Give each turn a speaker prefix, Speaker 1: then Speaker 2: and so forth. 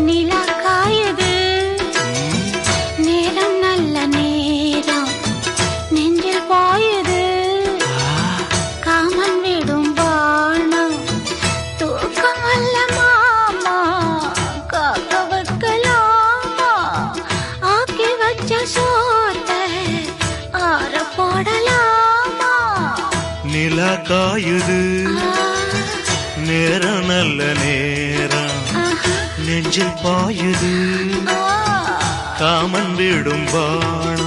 Speaker 1: நிலா காயுது, நேரம் நல்ல நேரம், நெஞ்சில் பாயுது காமன் விடும் பாணம், தூக்கம் அல்ல மாமா, காக்க வைக்கலாமா, ஆக்கி வச்ச சோத்தை ஆற போடலாமா.
Speaker 2: நிலா காயுது, நேரம் நல்ல நேரம், நெஞ்சில் பாயுது காமன் விடும் பாணம்.